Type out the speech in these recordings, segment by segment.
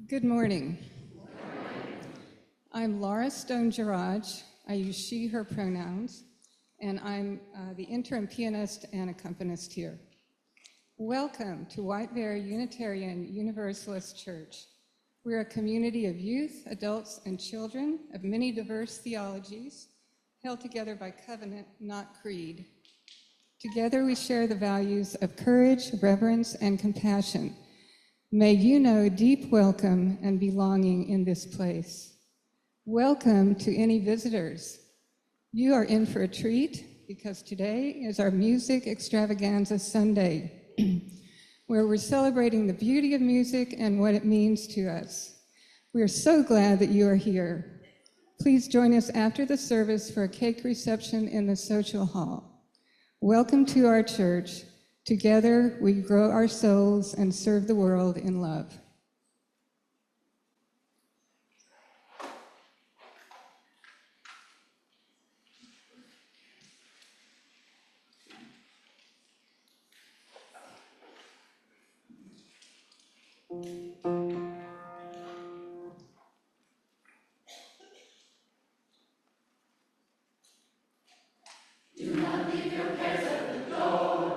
Good morning. I'm Laura Stone-Gerard. I use she, her pronouns, and I'm the interim pianist and accompanist here. Welcome to White Bear Unitarian Universalist Church. We're a community of youth, adults, and children of many diverse theologies, held together by covenant, not creed. Together we share the values of courage, reverence, and compassion. May you know deep welcome and belonging in this place. Welcome to any visitors. You are in for a treat because today is our Music Extravaganza Sunday, where we're celebrating the beauty of music and what it means to us. We are so glad that you are here. Please join us after the service for a cake reception in the social hall. Welcome to our church. Together, we grow our souls and serve the world in love. Do not leave your cares at the door.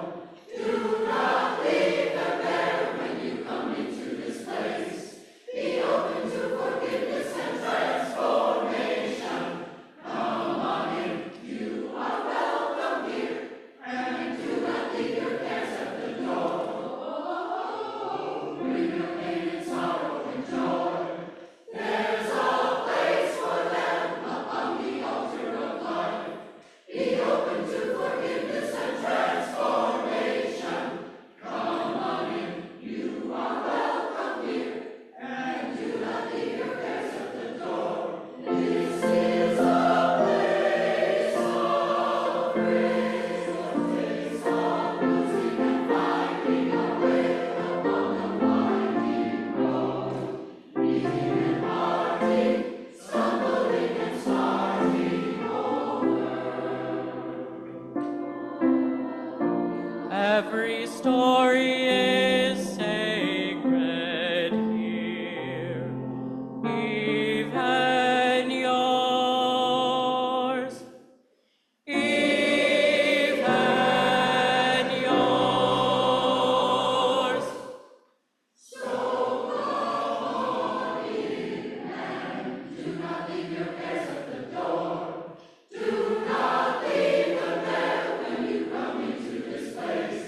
Every story is sacred here, even yours, even yours. So come in and do not leave your cares at the door. Do not leave them there when you come into this place.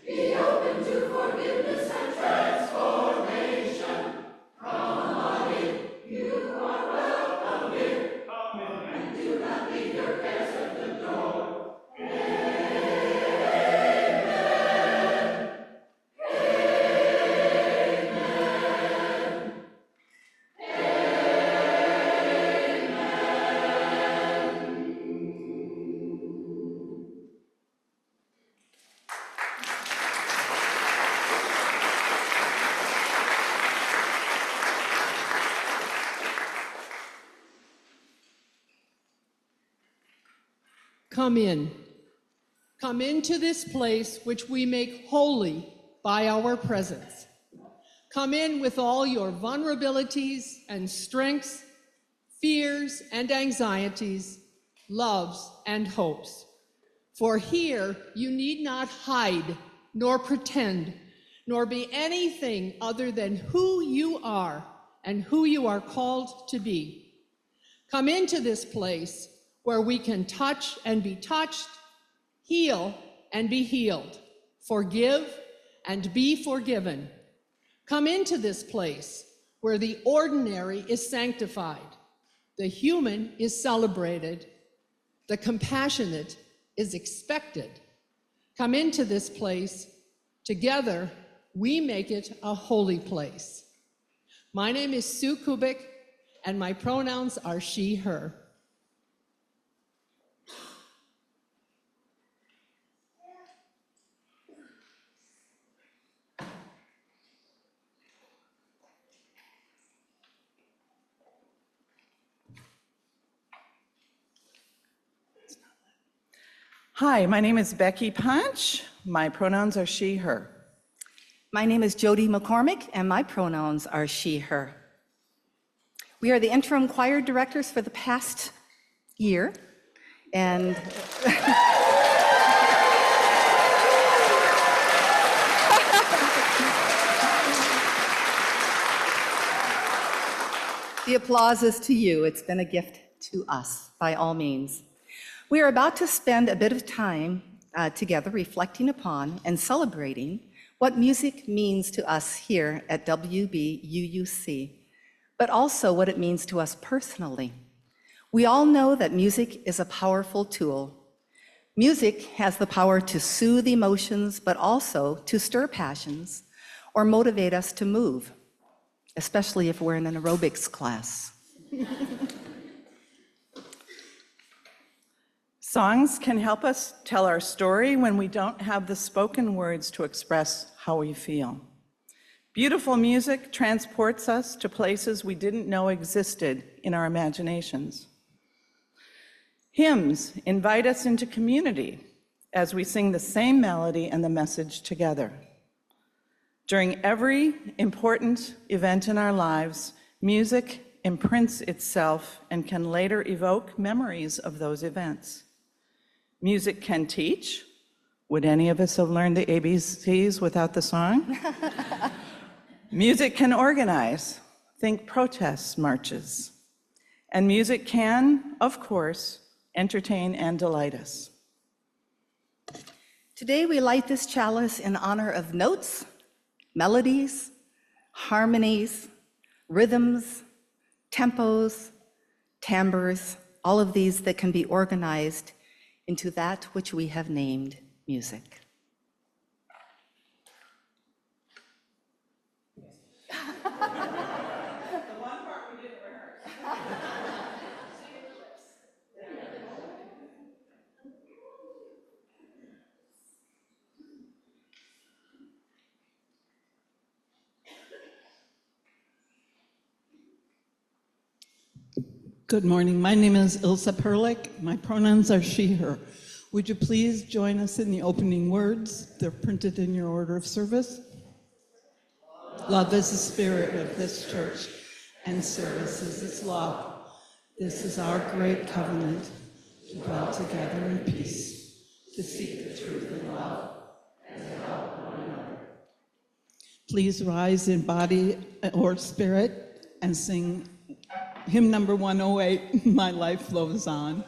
Be open to forgiveness and transformation. Come on in, you are welcome here. And do not leave your cares at the door. Amen. Come in. Come into this place which we make holy by our presence. Come in with all your vulnerabilities and strengths, fears and anxieties, loves and hopes. For here you need not hide, nor pretend, nor be anything other than who you are and who you are called to be. Come into this place where we can touch and be touched, heal and be healed, forgive and be forgiven. Come into this place where the ordinary is sanctified, the human is celebrated, the compassionate is expected. Come into this place, together we make it a holy place. My name is Sue Kubik, and my pronouns are she, her. Hi, my name is Becky Punch. My pronouns are she, her. My name is Jody McCormick, and my pronouns are she, her. We are the interim choir directors for the past year, and the applause is to you. It's been a gift to us, by all means. We are about to spend a bit of time together reflecting upon and celebrating what music means to us here at WBUUC, but also what it means to us personally. We all know that music is a powerful tool. Music has the power to soothe emotions, but also to stir passions or motivate us to move, especially if we're in an aerobics class. Songs can help us tell our story when we don't have the spoken words to express how we feel. Beautiful music transports us to places we didn't know existed in our imaginations. Hymns invite us into community as we sing the same melody and the message together. During every important event in our lives, music imprints itself and can later evoke memories of those events. Music can teach. Would any of us have learned the ABCs without the song? Music can organize. Think protests, marches. And music can, of course, entertain and delight us. Today we light this chalice in honor of notes, melodies, harmonies, rhythms, tempos, timbres, all of these that can be organized into that which we have named music. Good morning. My name is Ilsa Perlick. My pronouns are she, her. Would you please join us in the opening words? They're printed in your order of service. Love is the spirit of this church, and service is its law. This is our great covenant, to dwell together in peace, to seek the truth in love, and to help one another. Please rise in body or spirit and sing hymn number 108, My Life Flows On.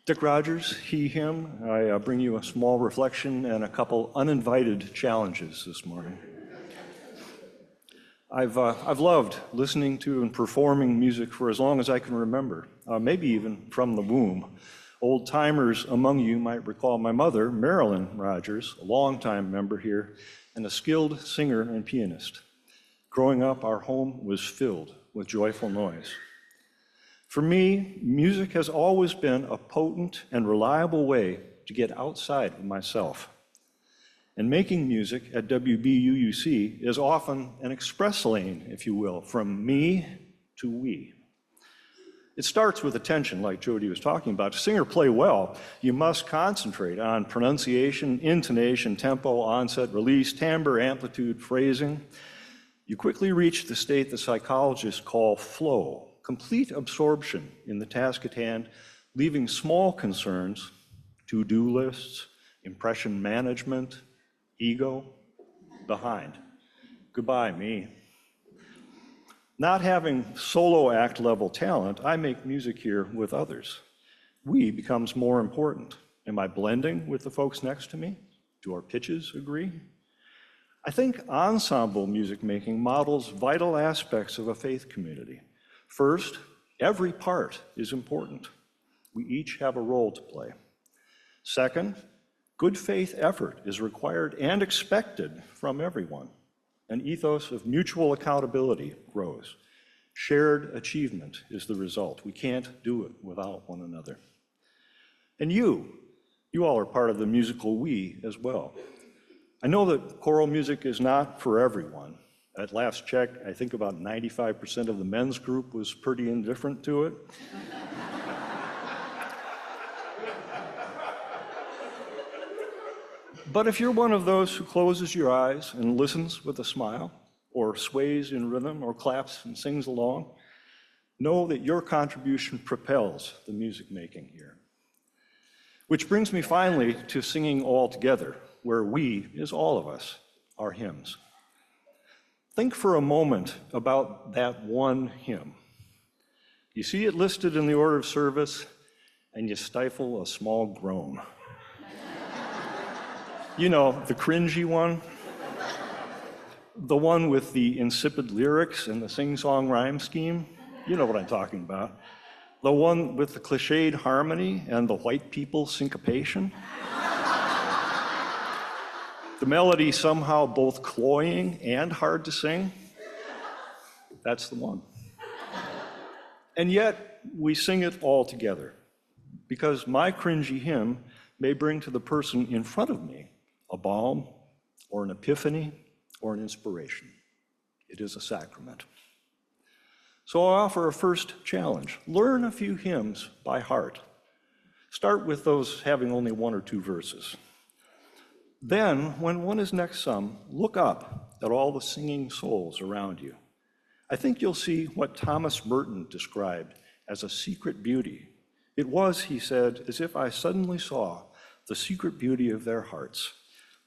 Dick Rogers, he, him. I bring you a small reflection and a couple uninvited challenges this morning. I've loved listening to and performing music for as long as I can remember, maybe even from the womb. Old timers among you might recall my mother, Marilyn Rogers, a longtime member here, and a skilled singer and pianist. Growing up, our home was filled with joyful noise. For me, music has always been a potent and reliable way to get outside of myself. And making music at WBUUC is often an express lane, if you will, from me to we. It starts with attention, like Jody was talking about. To sing or play well, you must concentrate on pronunciation, intonation, tempo, onset, release, timbre, amplitude, phrasing. You quickly reach the state the psychologists call flow, complete absorption in the task at hand, leaving small concerns, to-do lists, impression management, ego, behind. Goodbye, me. Not having solo act level talent, I make music here with others. We becomes more important. Am I blending with the folks next to me? Do our pitches agree? I think ensemble music making models vital aspects of a faith community. First, every part is important. We each have a role to play. Second, good faith effort is required and expected from everyone. An ethos of mutual accountability grows. Shared achievement is the result. We can't do it without one another. And you all are part of the musical we as well. I know that choral music is not for everyone. At last check, I think about 95% of the men's group was pretty indifferent to it. But if you're one of those who closes your eyes and listens with a smile, or sways in rhythm, or claps and sings along, know that your contribution propels the music making here. Which brings me finally to singing all together, where we is all of us, our hymns. Think for a moment about that one hymn. You see it listed in the order of service, and you stifle a small groan. You know, the cringy one, the one with the insipid lyrics and the sing-song rhyme scheme. You know what I'm talking about. The one with the cliched harmony and the white people syncopation. The melody somehow both cloying and hard to sing. That's the one. And yet, we sing it all together, because my cringy hymn may bring to the person in front of me a balm, or an epiphany, or an inspiration. It is a sacrament. So I offer a first challenge. Learn a few hymns by heart. Start with those having only one or two verses. Then, when one is next sung, look up at all the singing souls around you. I think you'll see what Thomas Merton described as a secret beauty. It was, he said, as if I suddenly saw the secret beauty of their hearts,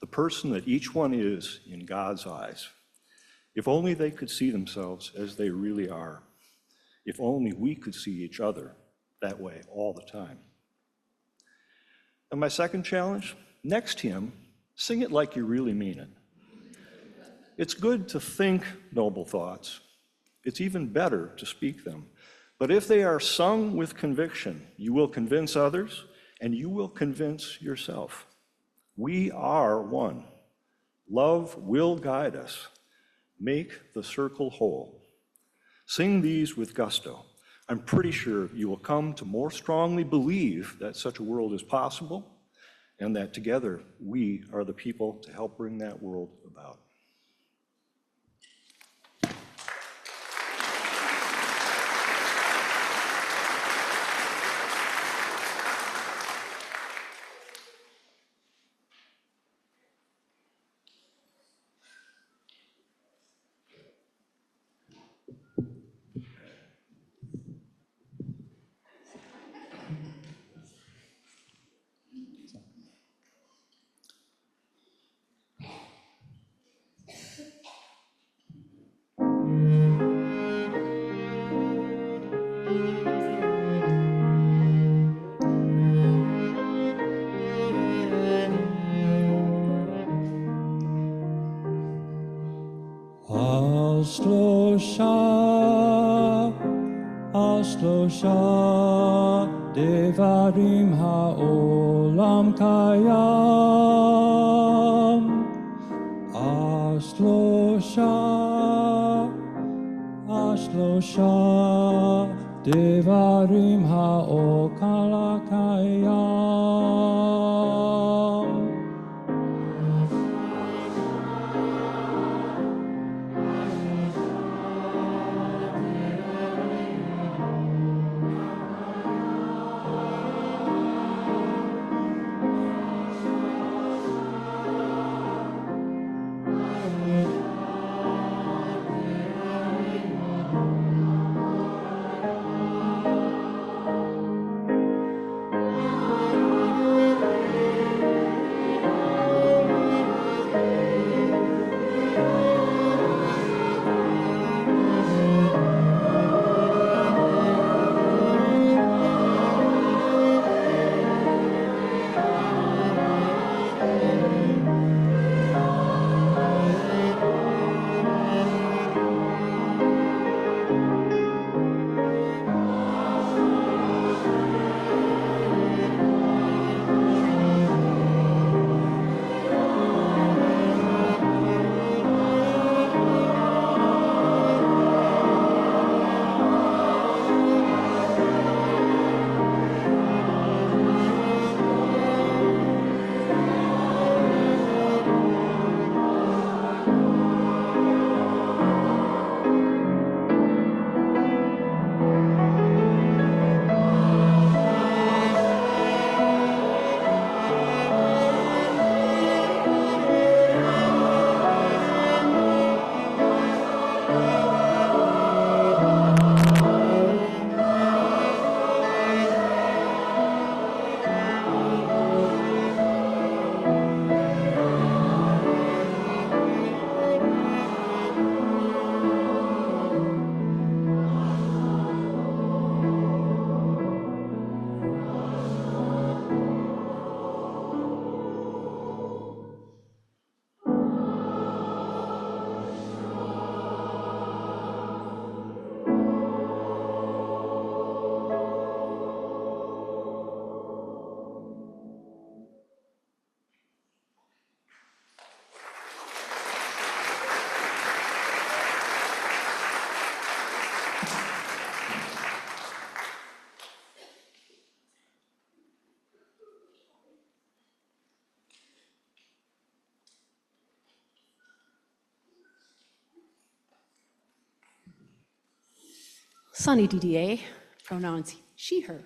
the person that each one is in God's eyes. If only they could see themselves as they really are. If only we could see each other that way all the time. And my second challenge, next hymn, sing it like you really mean it. It's good to think noble thoughts. It's even better to speak them. But if they are sung with conviction, you will convince others and you will convince yourself. We are one. Love will guide us. Make the circle whole. Sing these with gusto. I'm pretty sure you will come to more strongly believe that such a world is possible, and that together we are the people to help bring that world about. השלושה דברים העולם קיים. השלושה דברים העולם קיים. Sunny DDA, pronouns she, her.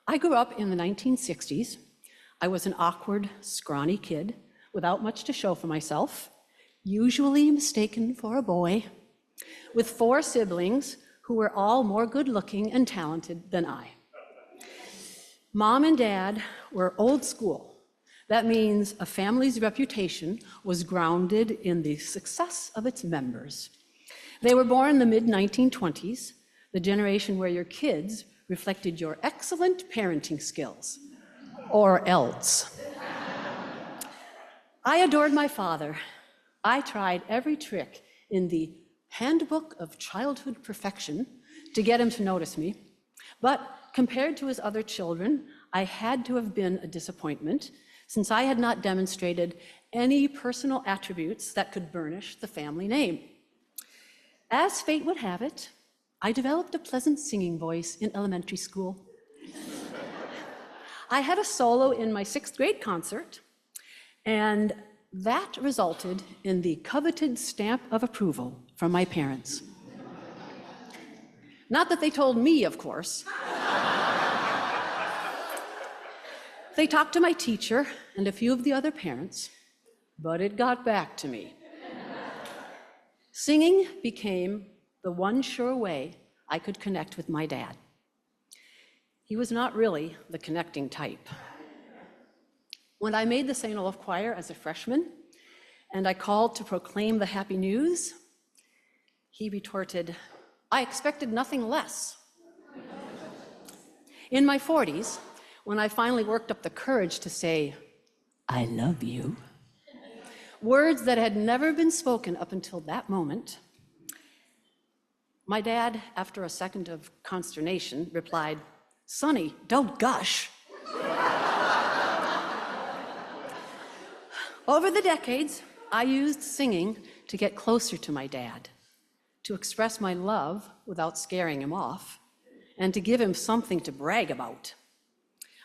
I grew up in the 1960s. I was an awkward, scrawny kid without much to show for myself, usually mistaken for a boy, with 4 siblings who were all more good-looking and talented than I. Mom and Dad were old school. That means a family's reputation was grounded in the success of its members. They were born in the mid-1920s, the generation where your kids reflected your excellent parenting skills, or else. I adored my father. I tried every trick in the Handbook of Childhood Perfection to get him to notice me, but compared to his other children, I had to have been a disappointment, since I had not demonstrated any personal attributes that could burnish the family name. As fate would have it, I developed a pleasant singing voice in elementary school. I had a solo in my 6th grade concert, and that resulted in the coveted stamp of approval from my parents. Not that they told me, of course. They talked to my teacher and a few of the other parents, but it got back to me. Singing became the one sure way I could connect with my dad. He was not really the connecting type. When I made the St. Olaf Choir as a freshman, and I called to proclaim the happy news, he retorted, "I expected nothing less." In my 40s, when I finally worked up the courage to say, "I love you," words that had never been spoken up until that moment. My dad, after a second of consternation, replied, "Sonny, don't gush." Over the decades, I used singing to get closer to my dad, to express my love without scaring him off, and to give him something to brag about.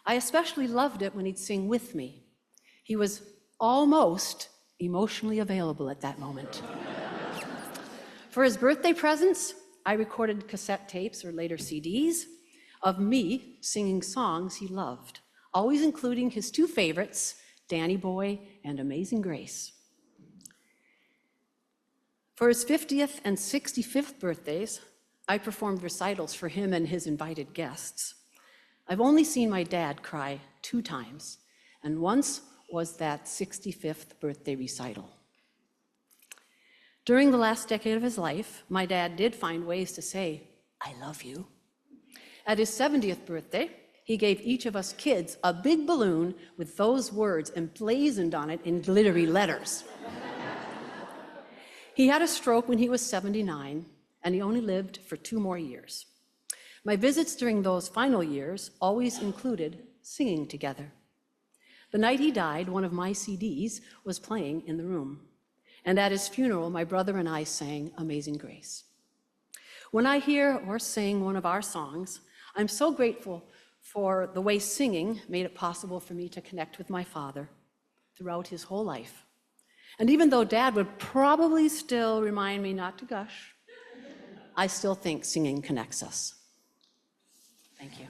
I especially loved it when he'd sing with me. He was almost emotionally available at that moment. For his birthday presents, I recorded cassette tapes, or later CDs, of me singing songs he loved, always including his two favorites, Danny Boy and Amazing Grace. For his 50th and 65th birthdays, I performed recitals for him and his invited guests. I've only seen my dad cry 2 times, and once was that 65th birthday recital. During the last decade of his life, my dad did find ways to say, "I love you." At his 70th birthday, he gave each of us kids a big balloon with those words emblazoned on it in glittery letters. He had a stroke when he was 79, and he only lived for 2 more years. My visits during those final years always included singing together. The night he died, one of my CDs was playing in the room, and at his funeral, my brother and I sang Amazing Grace. When I hear or sing one of our songs, I'm so grateful for the way singing made it possible for me to connect with my father throughout his whole life. And even though Dad would probably still remind me not to gush, I still think singing connects us. Thank you.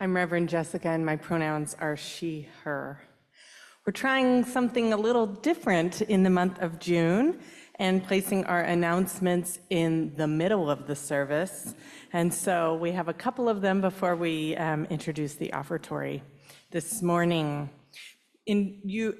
I'm Reverend Jessica, and my pronouns are she, her. We're trying something a little different in the month of June and placing our announcements in the middle of the service. And so we have a couple of them before we introduce the offertory this morning.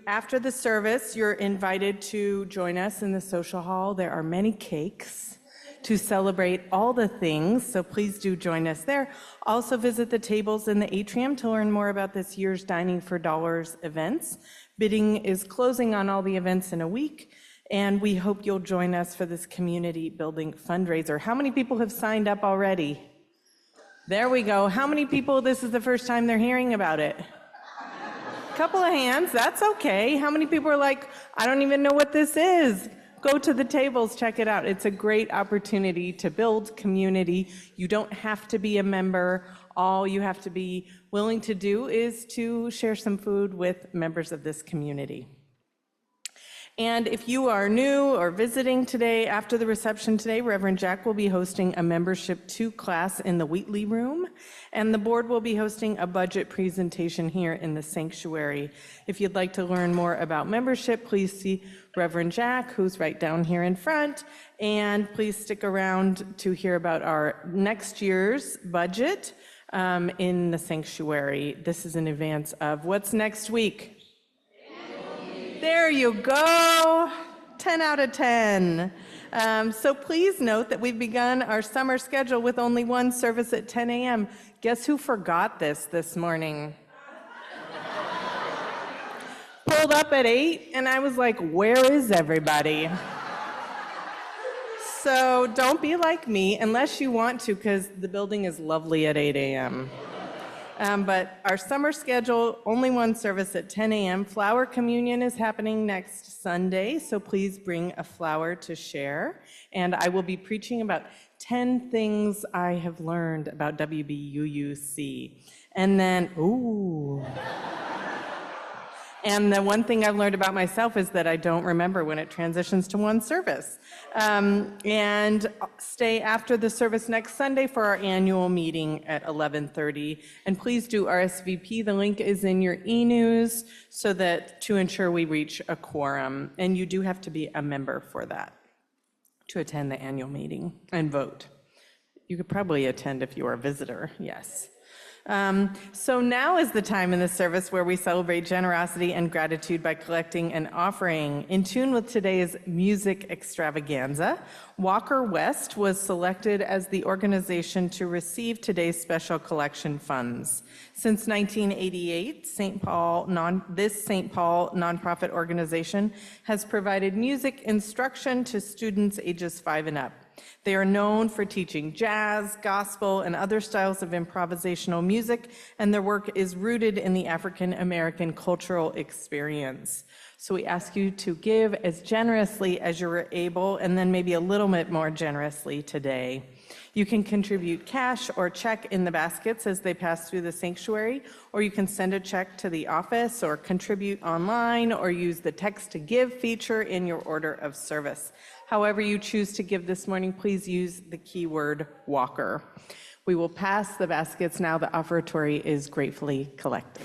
After the service, you're invited to join us in the social hall. There are many cakes to celebrate all the things, so please do join us there. Also visit the tables in the atrium to learn more about this year's Dining for Dollars events. Bidding is closing on all the events in a week, and we hope you'll join us for this community building fundraiser. How many people have signed up already? There we go. How many people, this is the first time they're hearing about it? Couple of hands, that's okay. How many people are like, I don't even know what this is? Go to the tables, check it out. It's a great opportunity to build community. You don't have to be a member. All you have to be willing to do is to share some food with members of this community. And if you are new or visiting today, after the reception today, Reverend Jack will be hosting a membership 2 class in the Wheatley Room, and the board will be hosting a budget presentation here in the sanctuary. If you'd like to learn more about membership, please see Reverend Jack, who's right down here in front, and please stick around to hear about our next year's budget in the sanctuary. This is in advance of what's next week. There you go, 10 out of 10. So please note that we've begun our summer schedule with only one service at 10 a.m. Guess who forgot this morning? Pulled up at 8, and I was like, where is everybody? So don't be like me, unless you want to, because the building is lovely at 8 a.m. But our summer schedule, only one service at 10 a.m. Flower communion is happening next Sunday, so please bring a flower to share. And I will be preaching about 10 things I have learned about WBUUC. And then, and the one thing I've learned about myself is that I don't remember when it transitions to one service. And stay after the service next Sunday for our annual meeting at 11:30. And please do RSVP. The link is in your e-news so that to ensure we reach a quorum. And you do have to be a member for that to attend the annual meeting and vote. You could probably attend if you are a visitor, yes. So now is the time in the service where we celebrate generosity and gratitude by collecting an offering. In tune with today's music extravaganza, Walker West was selected as the organization to receive today's special collection funds. Since 1988, this St. Paul nonprofit organization has provided music instruction to students ages 5 and up. They are known for teaching jazz, gospel, and other styles of improvisational music, and their work is rooted in the African American cultural experience. So we ask you to give as generously as you're able, and then maybe a little bit more generously today. You can contribute cash or check in the baskets as they pass through the sanctuary, or you can send a check to the office or contribute online or use the text to give feature in your order of service. However you choose to give this morning, please use the keyword Walker. We will pass the baskets now. The offertory is gratefully collected.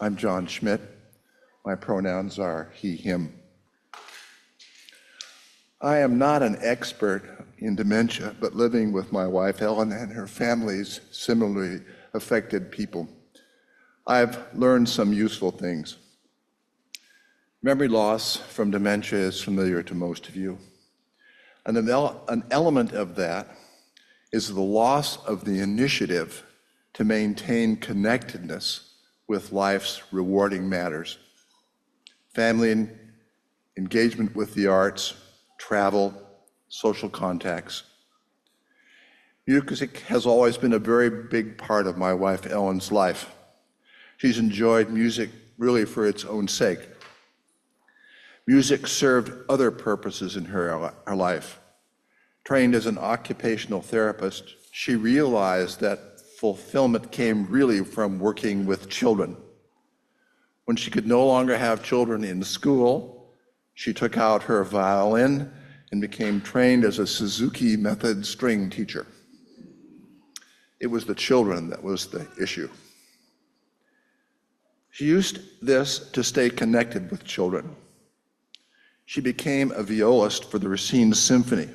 I'm John Schmidt. My pronouns are he, him. I am not an expert in dementia, but living with my wife Ellen and her family's similarly affected people, I've learned some useful things. Memory loss from dementia is familiar to most of you. An element of that is the loss of the initiative to maintain connectedness with life's rewarding matters. Family engagement with the arts, travel, social contacts. Music has always been a very big part of my wife Ellen's life. She's enjoyed music really for its own sake. Music served other purposes in her life. Trained as an occupational therapist, she realized that fulfillment came really from working with children. When she could no longer have children in school, she took out her violin and became trained as a Suzuki method string teacher. It was the children that was the issue. She used this to stay connected with children. She became a violist for the Racine Symphony,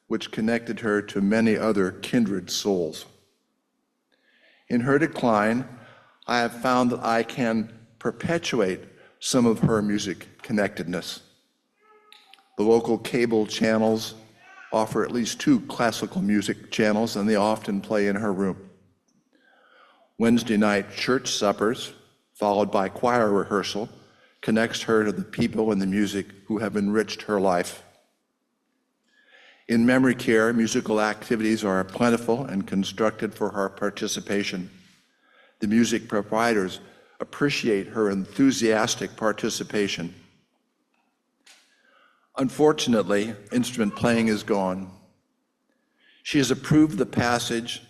which connected her to many other kindred souls. In her decline, I have found that I can perpetuate some of her music connectedness. The local cable channels offer at least 2 classical music channels, and they often play in her room. Wednesday night church suppers, followed by choir rehearsal, connects her to the people and the music who have enriched her life. In memory care, musical activities are plentiful and constructed for her participation. The music providers appreciate her enthusiastic participation. Unfortunately, instrument playing is gone. She has approved the passage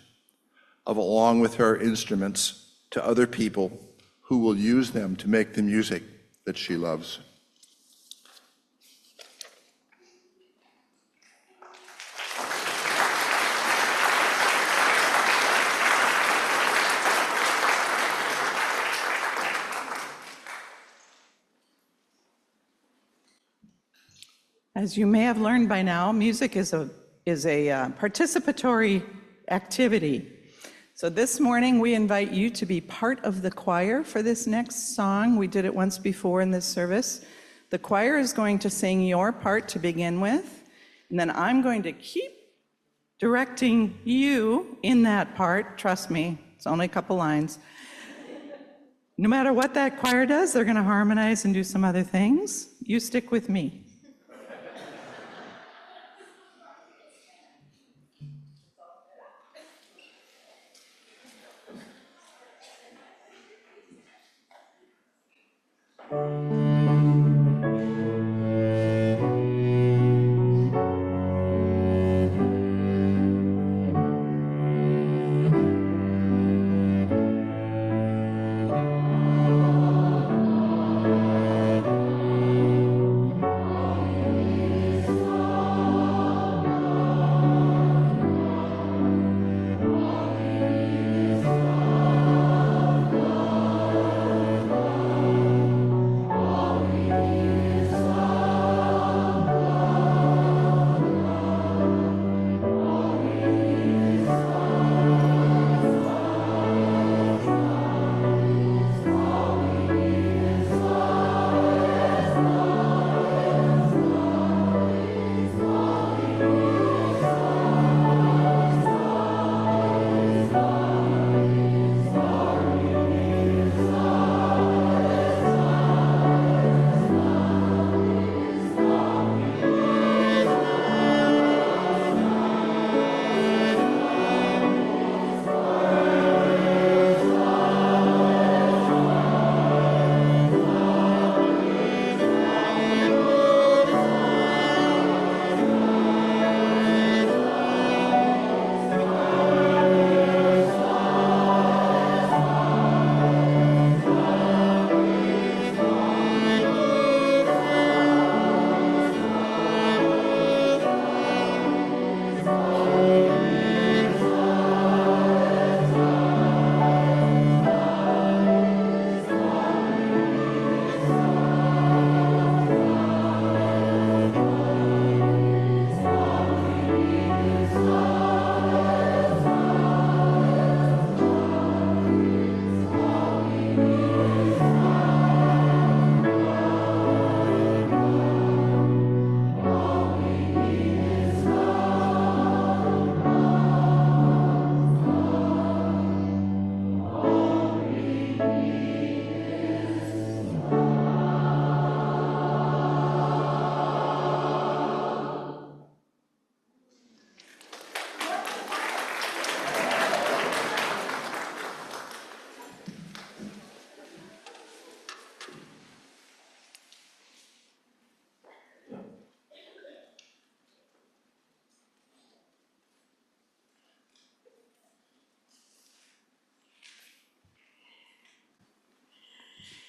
of along with her instruments to other people who will use them to make the music that she loves. As you may have learned by now, music is a participatory activity. So this morning, we invite you to be part of the choir for this next song. We did it once before in this service. The choir is going to sing your part to begin with, and then I'm going to keep directing you in that part. Trust me, it's only a couple lines. No matter what that choir does, they're going to harmonize and do some other things. You stick with me. Oh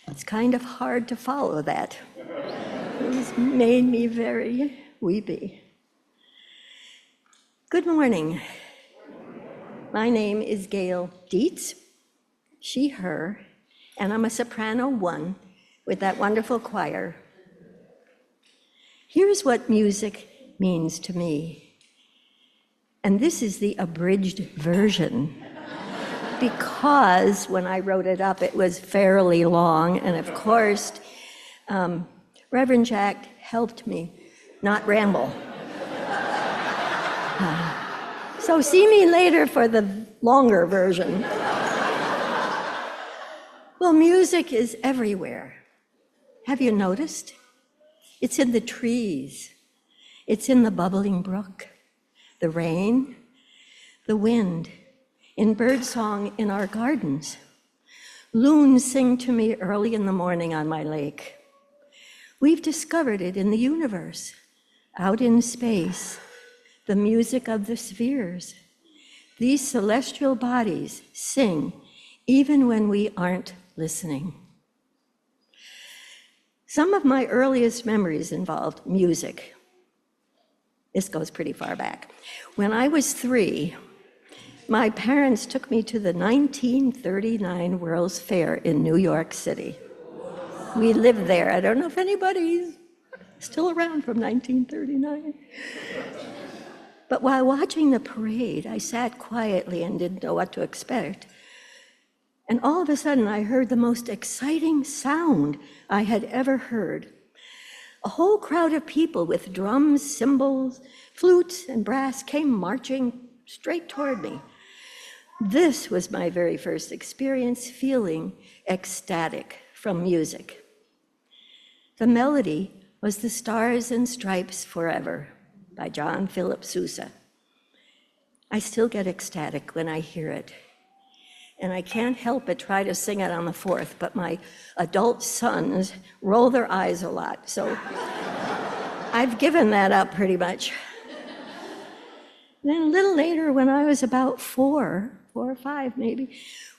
It's kind of hard to follow that. It's made me very weepy. Good morning. My name is Gail Dietz, she, her, and I'm a soprano 1 with that wonderful choir. Here's what music means to me. And this is the abridged version, because when I wrote it up, it was fairly long. And of course, Reverend Jack helped me not ramble. So see me later for the longer version. Well, music is everywhere. Have you noticed? It's in the trees. It's in the bubbling brook, the rain, the wind, in birdsong in our gardens. Loons sing to me early in the morning on my lake. We've discovered it in the universe, out in space, the music of the spheres. These celestial bodies sing even when we aren't listening. Some of my earliest memories involved music. This goes pretty far back. When I was 3, my parents took me to the 1939 World's Fair in New York City. We lived there. I don't know if anybody's still around from 1939. But while watching the parade, I sat quietly and didn't know what to expect. And all of a sudden, I heard the most exciting sound I had ever heard. A whole crowd of people with drums, cymbals, flutes, and brass came marching straight toward me. This was my very first experience feeling ecstatic from music. The melody was "The Stars and Stripes Forever" by John Philip Sousa. I still get ecstatic when I hear it. And I can't help but try to sing it on the 4th, but my adult sons roll their eyes a lot, so I've given that up pretty much. Then a little later, when I was about 4 or 5 maybe,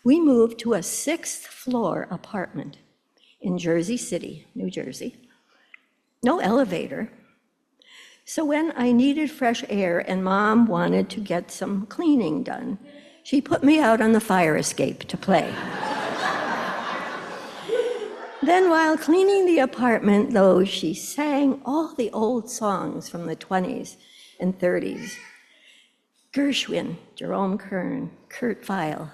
we moved to a 6th floor apartment in Jersey City, New Jersey. No elevator. So when I needed fresh air and Mom wanted to get some cleaning done, she put me out on the fire escape to play. Then while cleaning the apartment, though, she sang all the old songs from the 20s and 30s. Gershwin, Jerome Kern, Kurt Weill,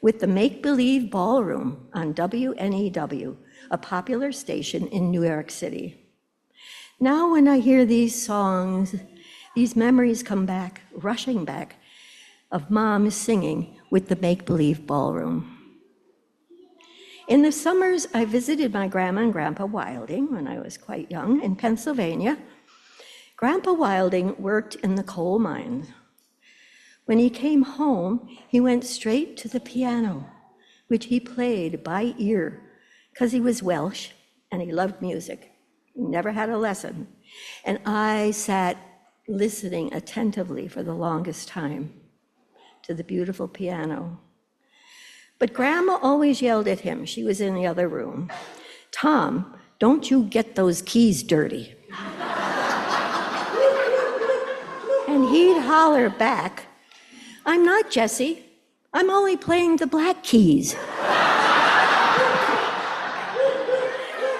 with the Make Believe Ballroom on WNEW, a popular station in New York City. Now when I hear these songs, these memories come back, rushing back, of Mom singing with the Make Believe Ballroom. In the summers, I visited my Grandma and Grandpa Wilding when I was quite young in Pennsylvania. Grandpa Wilding worked in the coal mines. When he came home, he went straight to the piano, which he played by ear, because he was Welsh and he loved music. He never had a lesson. And I sat listening attentively for the longest time to the beautiful piano. But Grandma always yelled at him. She was in the other room. "Tom, don't you get those keys dirty." And he'd holler back, "I'm not, Jessie. I'm only playing the black keys."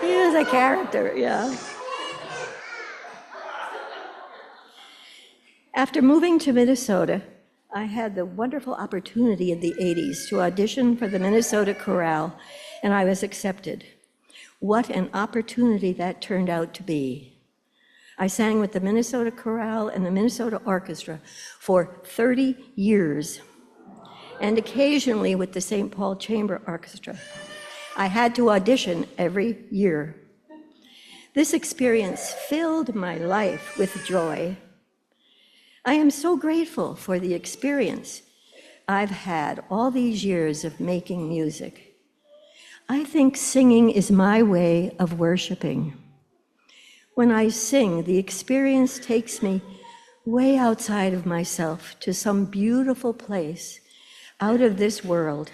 He was a character, yeah. After moving to Minnesota, I had the wonderful opportunity in the 80s to audition for the Minnesota Chorale, and I was accepted. What an opportunity that turned out to be. I sang with the Minnesota Chorale and the Minnesota Orchestra for 30 years, and occasionally with the St. Paul Chamber Orchestra. I had to audition every year. This experience filled my life with joy. I am so grateful for the experience I've had all these years of making music. I think singing is my way of worshiping. When I sing, the experience takes me way outside of myself to some beautiful place out of this world.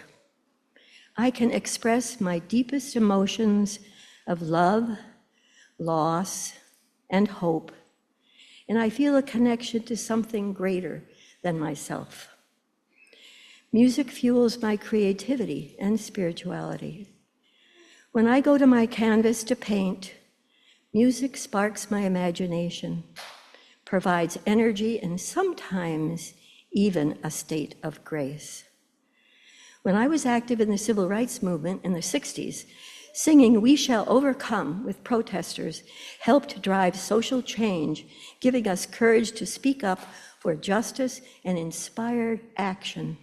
I can express my deepest emotions of love, loss, and hope, and I feel a connection to something greater than myself. Music fuels my creativity and spirituality. When I go to my canvas to paint, music sparks my imagination, provides energy, and sometimes even a state of grace. When I was active in the civil rights movement in the 60s, singing "We Shall Overcome" with protesters helped drive social change, giving us courage to speak up for justice and inspired action.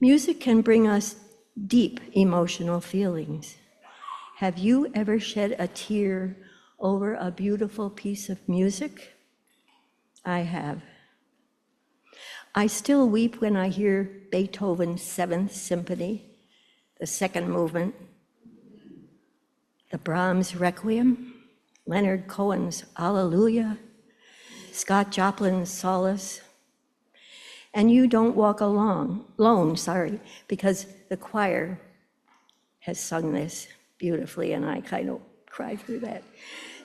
Music can bring us deep emotional feelings. Have you ever shed a tear over a beautiful piece of music? I have. I still weep when I hear Beethoven's Seventh Symphony, the second movement, the Brahms Requiem, Leonard Cohen's Alleluia, Scott Joplin's Solace. And you don't walk alone, because the choir has sung this beautifully, and I kind of cry through that.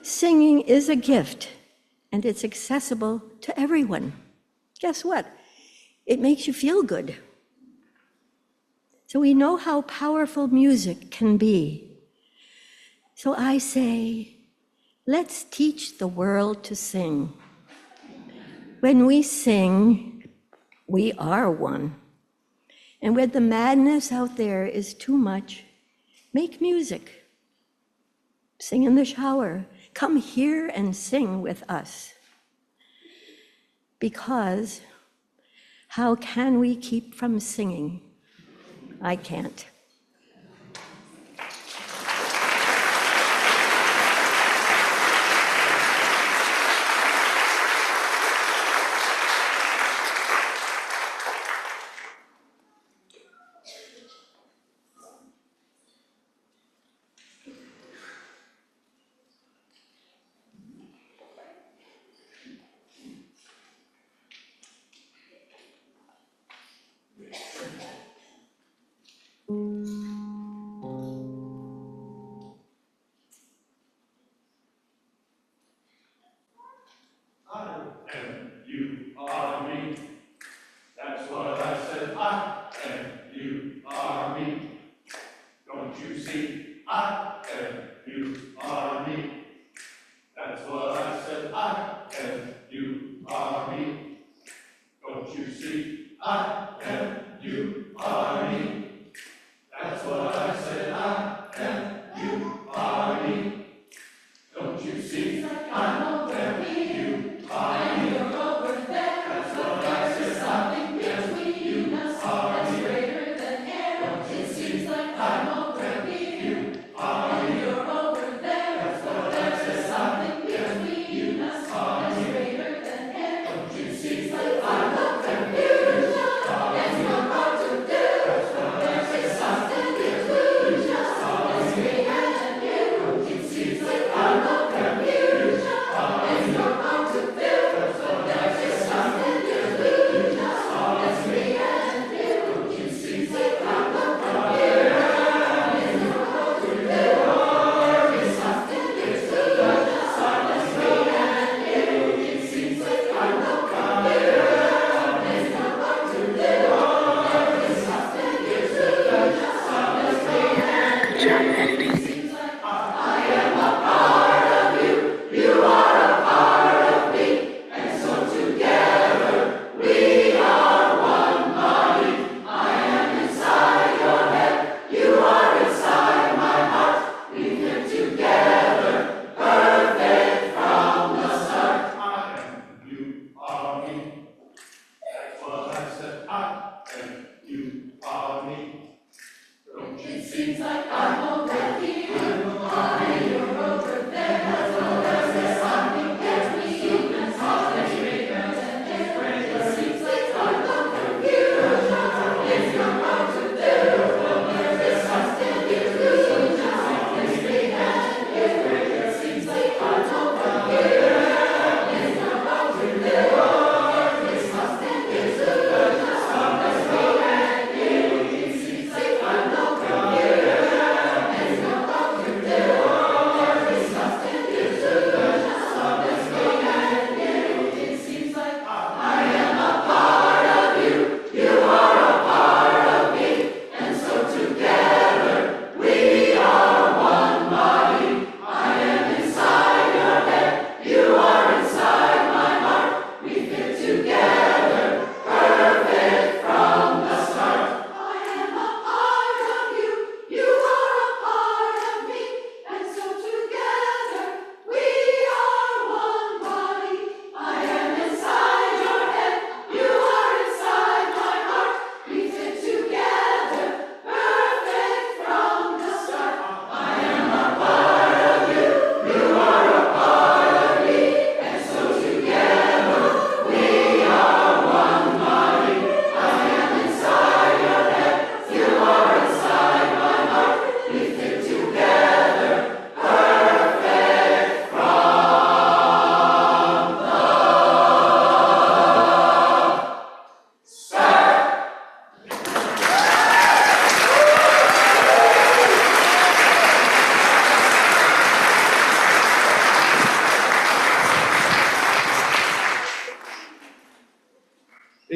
Singing is a gift, and it's accessible to everyone. Guess what? It makes you feel good. So we know how powerful music can be. So I say, let's teach the world to sing. When we sing, we are one. And when the madness out there is too much, make music. Sing in the shower. Come here and sing with us. Because how can we keep from singing? I can't.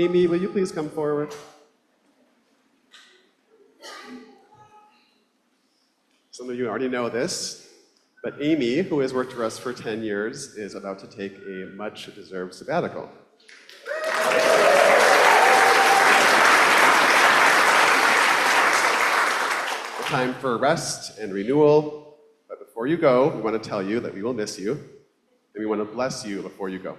Amy, will you please come forward? Some of you already know this, but Amy, who has worked for us for 10 years, is about to take a much-deserved sabbatical. A time for rest and renewal, but before you go, we want to tell you that we will miss you, and we want to bless you before you go.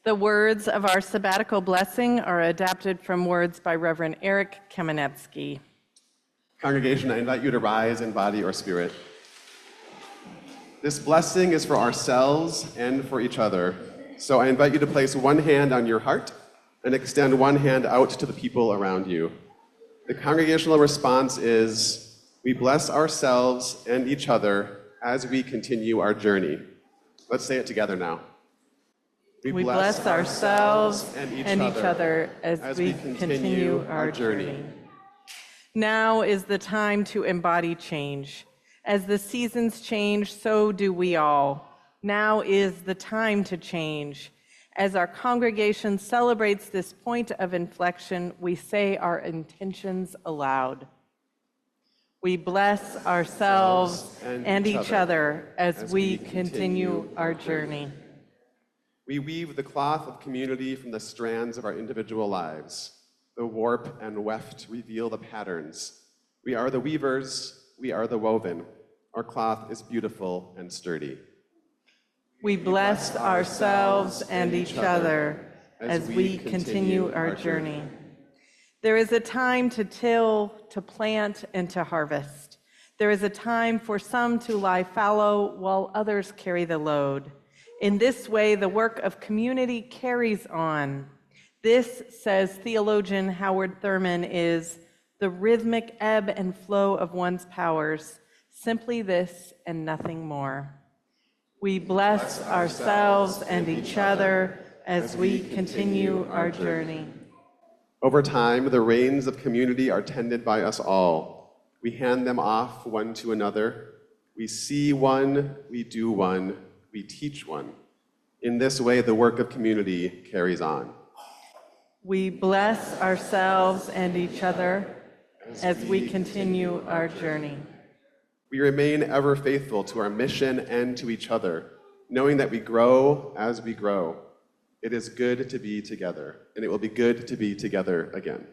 The words of our sabbatical blessing are adapted from words by Reverend Eric Kamenetsky. Congregation, I invite you to rise in body or spirit. This blessing is for ourselves and for each other. So I invite you to place one hand on your heart and extend one hand out to the people around you. The congregational response is, we bless ourselves and each other as we continue our journey. Let's say it together now. We bless ourselves and each other as we continue our journey. Now is the time to embody change. As the seasons change, so do we all. Now is the time to change. As our congregation celebrates this point of inflection, we say our intentions aloud. We bless ourselves and each other as we continue our journey. We weave the cloth of community from the strands of our individual lives. The warp and weft reveal the patterns. We are the weavers, we are the woven. Our cloth is beautiful and sturdy. We bless ourselves and each other as we continue our journey. There is a time to till, to plant, and to harvest. There is a time for some to lie fallow while others carry the load. In this way, the work of community carries on. This, says theologian Howard Thurman, is the rhythmic ebb and flow of one's powers, simply this and nothing more. We bless ourselves and each other as we continue our journey. Over time, the reins of community are tended by us all. We hand them off one to another. We see one, we do one, we teach one. In this way, the work of community carries on. We bless ourselves and each other as we continue our journey. We remain ever faithful to our mission and to each other, knowing that we grow as we grow. It is good to be together, and it will be good to be together again.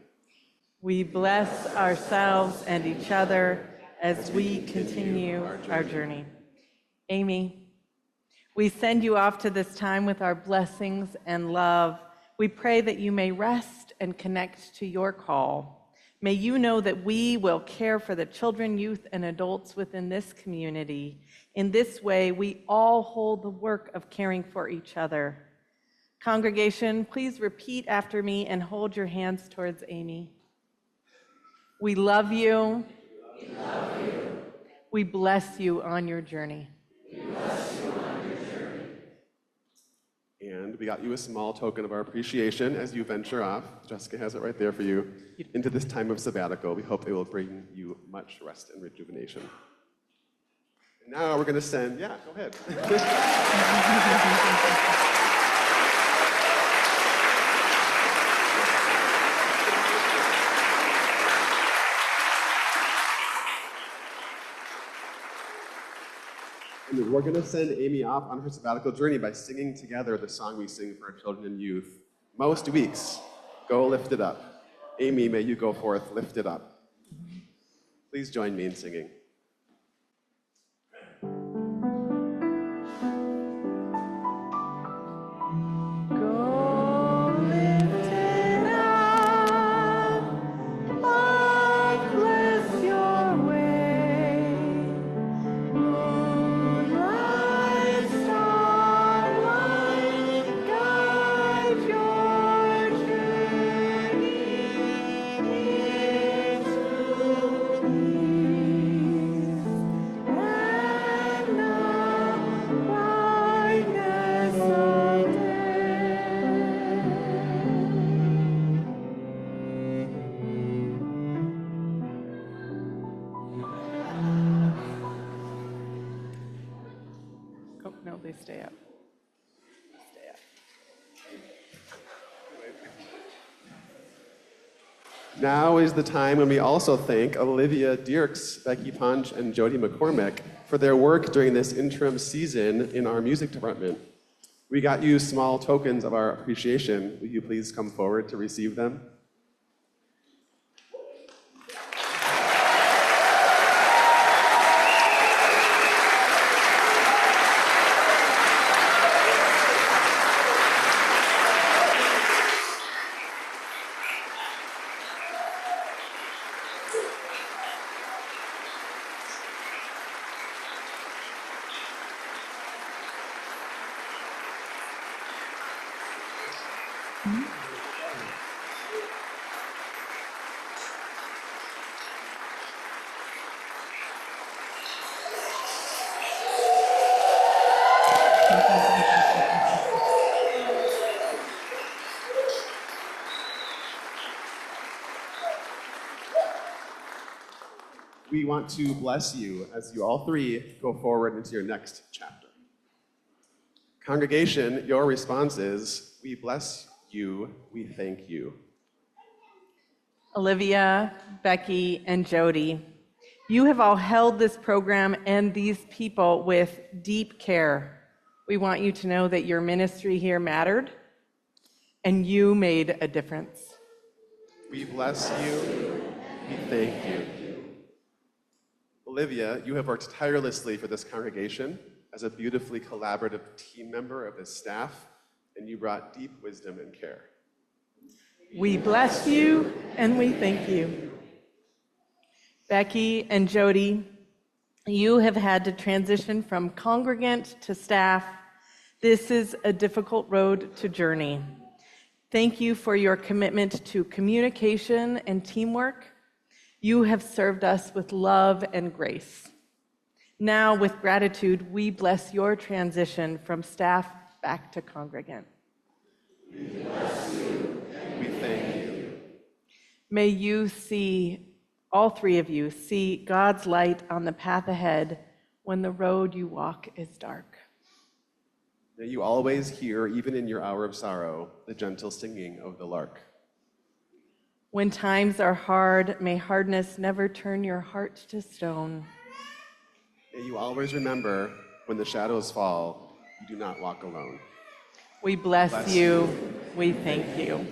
We bless ourselves and each other as we continue our journey. Amy, we send you off to this time with our blessings and love. We pray that you may rest and connect to your call. May you know that we will care for the children, youth, and adults within this community. In this way, we all hold the work of caring for each other. Congregation, please repeat after me and hold your hands towards Amy. We love you. We love you. We bless you on your journey. We bless you on your journey. And we got you a small token of our appreciation as you venture off. Jessica has it right there for you. Into this time of sabbatical, we hope it will bring you much rest and rejuvenation. And now we're going to send, go ahead. And we're going to send Amy off on her sabbatical journey by singing together the song we sing for our children and youth. Most weeks, go lift it up. Amy, may you go forth, lift it up. Please join me in singing. Oh, no, they stay up. Stay up. Now is the time when we also thank Olivia Dierks, Becky Punch, and Jody McCormick for their work during this interim season in our music department. We got you small tokens of our appreciation. Will you please come forward to receive them? We want to bless you as you all three go forward into your next chapter. Congregation, your response is, we bless you, we thank you. Olivia, Becky, and Jody, you have all held this program and these people with deep care. We want you to know that your ministry here mattered, and you made a difference. We bless you, we thank you. Olivia, you have worked tirelessly for this congregation as a beautifully collaborative team member of this staff, and you brought deep wisdom and care. We bless you and we thank you. Becky and Jody, you have had to transition from congregant to staff. This is a difficult road to journey. Thank you for your commitment to communication and teamwork. You have served us with love and grace. Now, with gratitude, we bless your transition from staff back to congregant. We bless you and we thank you. May you see, all three of you, see God's light on the path ahead when the road you walk is dark. May you always hear, even in your hour of sorrow, the gentle singing of the lark. When times are hard, may hardness never turn your heart to stone. May you always remember, when the shadows fall, you do not walk alone. We bless you. We thank you.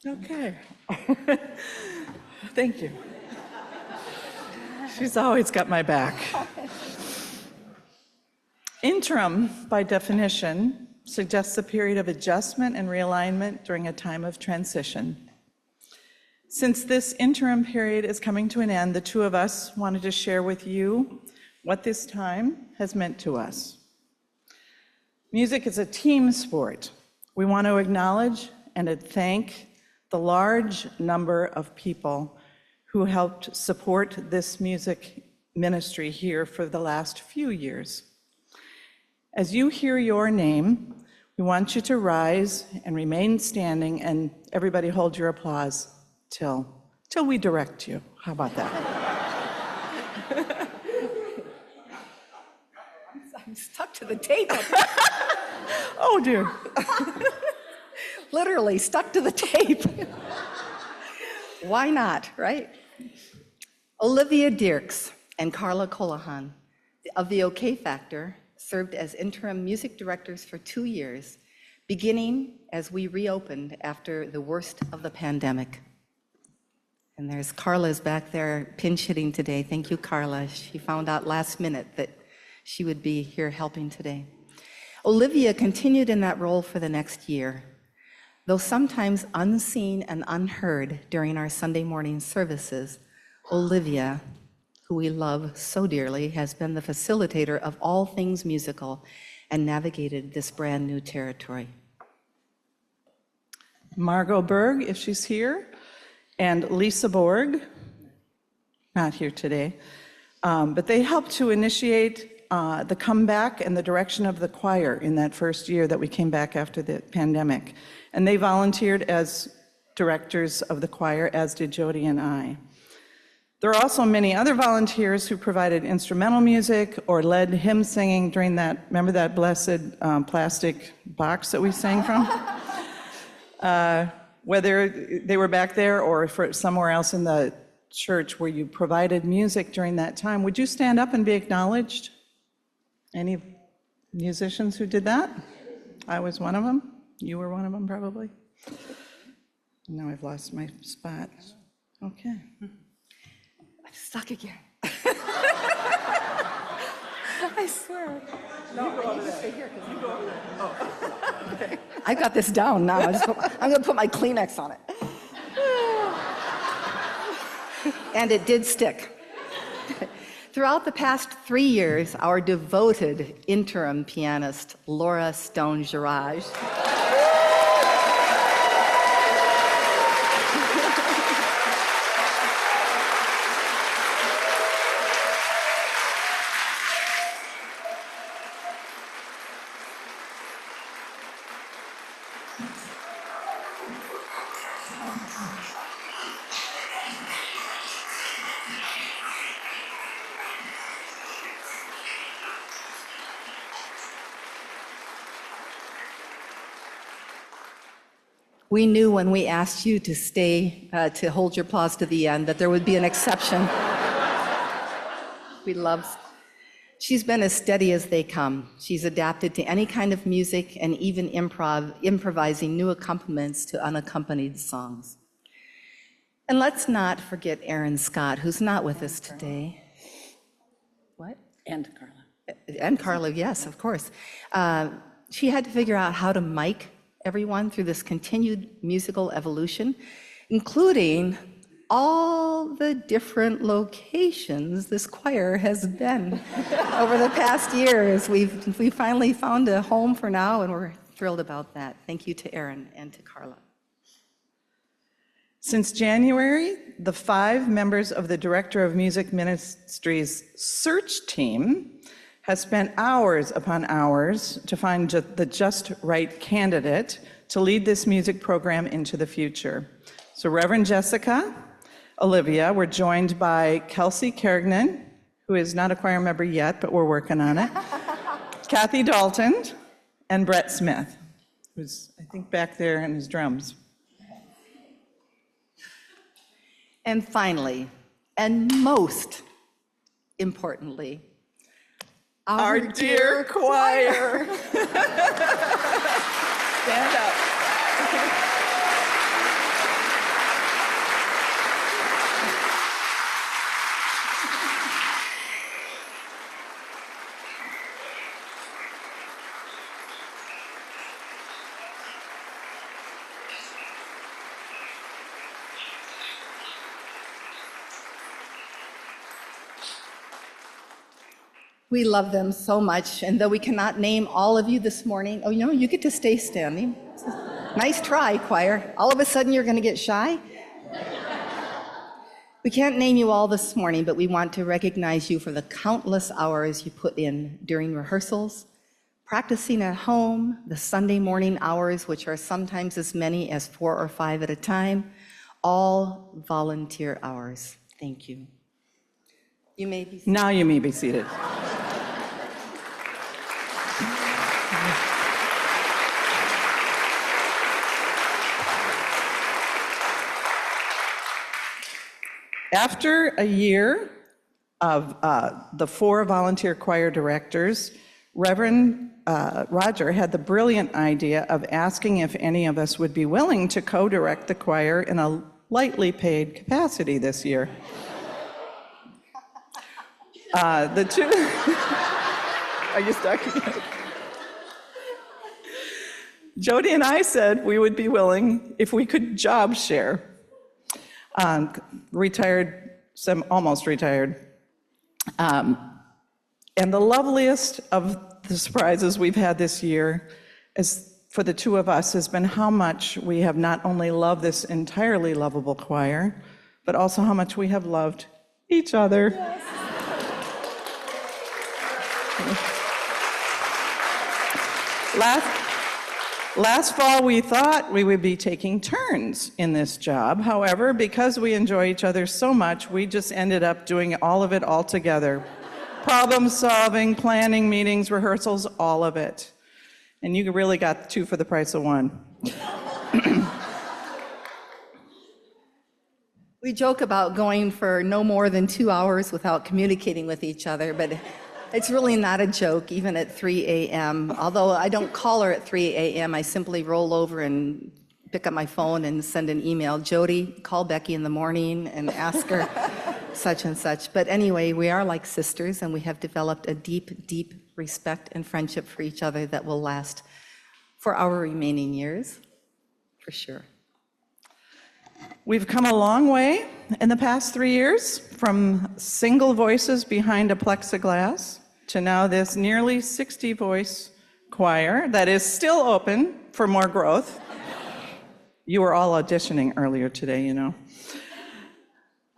Okay. Thank you. She's always got my back. Interim, by definition, suggests a period of adjustment and realignment during a time of transition. Since this interim period is coming to an end, the two of us wanted to share with you what this time has meant to us. Music is a team sport. We want to acknowledge and thank the large number of people who helped support this music ministry here for the last few years. As you hear your name, we want you to rise and remain standing, and everybody hold your applause till we direct you. How about that? I'm stuck to the tape. Oh, dear. Literally stuck to the tape. Why not, right? Olivia Dirks and Carla Colahan of the OK Factor served as interim music directors for 2 years, beginning as we reopened after the worst of the pandemic. And there's Carla's back there pinch hitting today. Thank you, Carla. She found out last minute that she would be here helping today. Olivia continued in that role for the next year, though sometimes unseen and unheard during our Sunday morning services. Olivia, who we love so dearly, has been the facilitator of all things musical and navigated this brand new territory. Margot Berg, if she's here, and Lisa Borg, not here today, but they helped to initiate the comeback and the direction of the choir in that first year that we came back after the pandemic. And they volunteered as directors of the choir, as did Jody and I. There are also many other volunteers who provided instrumental music or led hymn singing during that, remember that blessed plastic box that we sang from? Whether they were back there or for somewhere else in the church where you provided music during that time, would you stand up and be acknowledged? Any musicians who did that? I was one of them. You were one of them, probably. Now I've lost my spot. Okay. I'm stuck again. I swear. No, I need to stay here because you go over there. Oh, okay. I got this down now. I'm going to put my Kleenex on it. And it did stick. Throughout the past 3 years, our devoted interim pianist, Laura Stone-Girage, we knew when we asked you to stay, to hold your applause to the end, that there would be an exception. We love. She's been as steady as they come. She's adapted to any kind of music and even improvising new accompaniments to unaccompanied songs. And let's not forget Erin Scott, who's not with us today. What? And Carla. And Carla, yes, of course. She had to figure out how to mic everyone through this continued musical evolution, including all the different locations this choir has been over the past years. We finally found a home for now, and we're thrilled about that. Thank you to Erin and to Carla. Since January, the 5 members of the Director of Music Ministries search team has spent hours upon hours to find the just right candidate to lead this music program into the future. So Reverend Jessica, Olivia, we're joined by Kelsey Kergnan, who is not a choir member yet, but we're working on it, Kathy Dalton, and Brett Smith, who's, I think, back there in his drums. And finally, and most importantly, our dear choir. Stand up. We love them so much, and though we cannot name all of you this morning, oh, you get to stay standing. Nice try, choir. All of a sudden, you're going to get shy? We can't name you all this morning, but we want to recognize you for the countless hours you put in during rehearsals, practicing at home, the Sunday morning hours, which are sometimes as many as 4 or 5 at a time, all volunteer hours. Thank you. You may be seated. Now you may be seated. After a year of the 4 volunteer choir directors, Reverend Roger had the brilliant idea of asking if any of us would be willing to co-direct the choir in a lightly paid capacity this year. The two, are you stuck? Jody and I said we would be willing if we could job share. Retired, some almost retired. And the loveliest of the surprises we've had this year is for the two of us has been how much we have not only loved this entirely lovable choir, but also how much we have loved each other. Yes. Last fall, we thought we would be taking turns in this job. However, because we enjoy each other so much, we just ended up doing all of it all together. Problem solving, planning, meetings, rehearsals, all of it. And you really got 2 for the price of 1. We joke about going for no more than 2 hours without communicating with each other, but it's really not a joke, even at 3 a.m. Although I don't call her at 3 a.m., I simply roll over and pick up my phone and send an email. Jody, call Becky in the morning and ask her such and such. But anyway, we are like sisters, and we have developed a deep, deep respect and friendship for each other that will last for our remaining years, for sure. We've come a long way in the past 3 years, from single voices behind a plexiglass to now this nearly 60-voice choir that is still open for more growth. You were all auditioning earlier today, you know.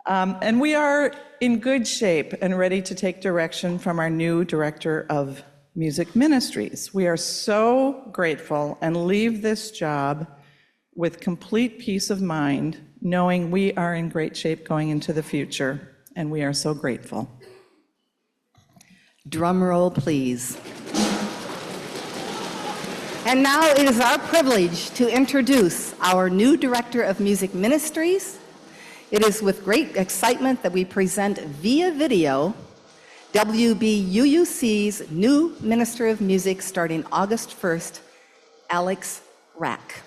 And we are in good shape and ready to take direction from our new director of music ministries. We are so grateful and leave this job with complete peace of mind, knowing we are in great shape going into the future, and we are so grateful. Drum roll, please. And now it is our privilege to introduce our new Director of Music Ministries. It is with great excitement that we present via video WBUUC's new Minister of Music starting August 1st, Alex Rack.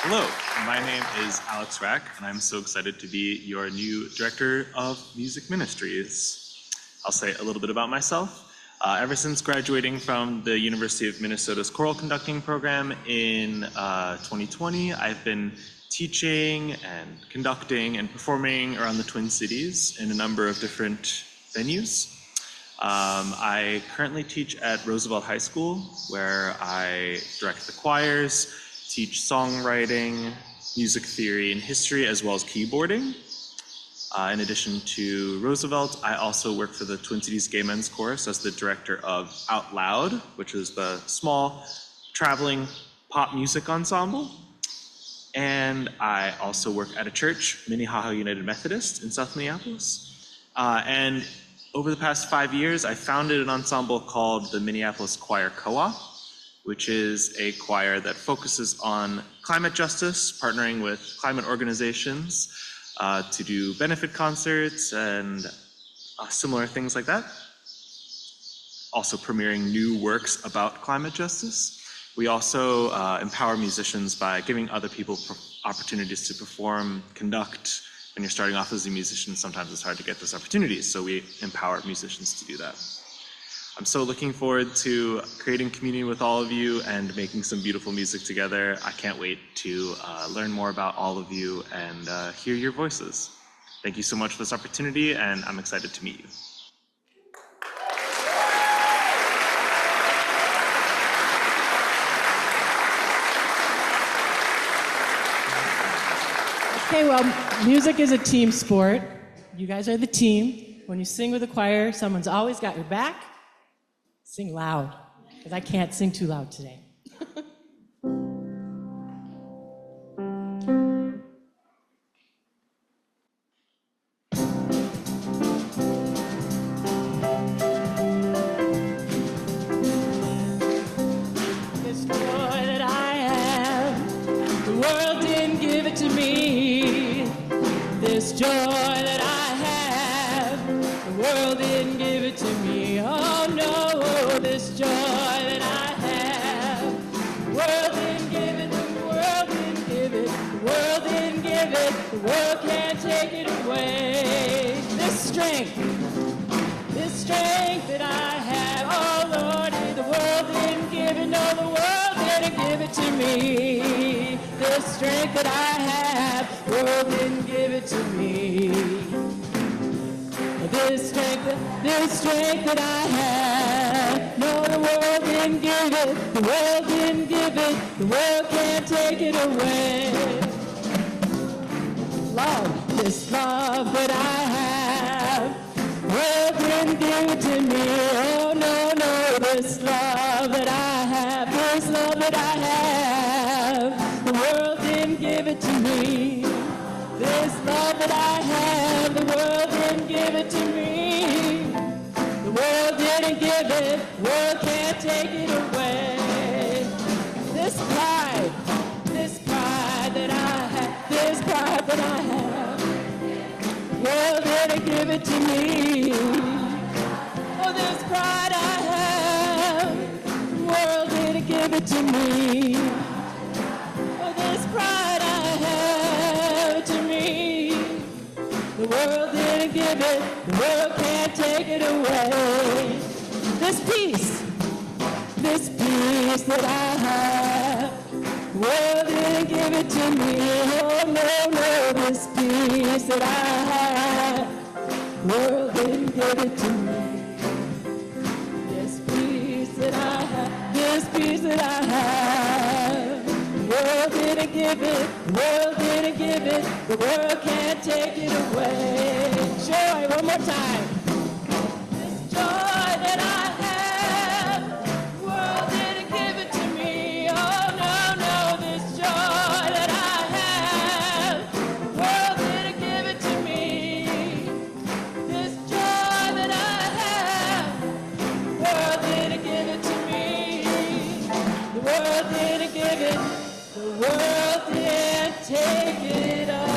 Hello, my name is Alex Rack, and I'm so excited to be your new Director of Music Ministries. I'll say a little bit about myself. Ever since graduating from the University of Minnesota's choral conducting program in 2020, I've been teaching and conducting and performing around the Twin Cities in a number of different venues. I currently teach at Roosevelt High School, where I direct the choirs, teach songwriting, music theory and history, as well as keyboarding. In addition to Roosevelt, I also work for the Twin Cities Gay Men's Chorus as the director of Out Loud, which is the small traveling pop music ensemble. And I also work at a church, Minnehaha United Methodist in South Minneapolis. And over the past 5 years, I founded an ensemble called the Minneapolis Choir Co-op, which is a choir that focuses on climate justice, partnering with climate organizations to do benefit concerts and similar things like that. Also premiering new works about climate justice. We also empower musicians by giving other people opportunities to perform, conduct. When you're starting off as a musician, sometimes it's hard to get those opportunities, so we empower musicians to do that. I'm so looking forward to creating community with all of you and making some beautiful music together. I can't wait to learn more about all of you and hear your voices. Thank you so much for this opportunity, and I'm excited to meet you. Okay, well, music is a team sport. You guys are the team. When you sing with a choir, someone's always got your back. Sing loud, because I can't sing too loud today. This joy that I have, the world didn't give it to me. This joy that I have, the world didn't give it to me. Oh no, this joy that I have, the world didn't give it, the world didn't give it, the world didn't give it, the world can't take it away. This strength that I have, oh Lord, the world didn't give it, no, the world didn't give it to me. This strength that I have, the world didn't give it to me. This strength that I have, no, the world didn't give it, the world didn't give it, the world can't take it away. Love, this love that I have, the world didn't give it to me. Oh no, no, this love that I have, this love that I have, the world didn't give it to me. This love that I have, the world didn't give it to me. The world didn't give it, the world can't take it away. This pride that I have, this pride that I have, the world didn't give it to me. Oh, this pride I have, the world didn't give it to me. Oh, this pride I have to me, the world didn't give it, the world can't take it away. This peace that I have, the world didn't give it to me. Oh no, no, this peace that I have, the world didn't give it to me. This peace that I have, this peace that I have, the world didn't give it, the world didn't give it, the world can't take it away. Joy, one more time. This joy that I have, the world didn't give it to me. Oh no, no, this joy that I have, the world didn't give it to me. This joy that I have, the world didn't give it to me. The world didn't give it, the world didn't take it away.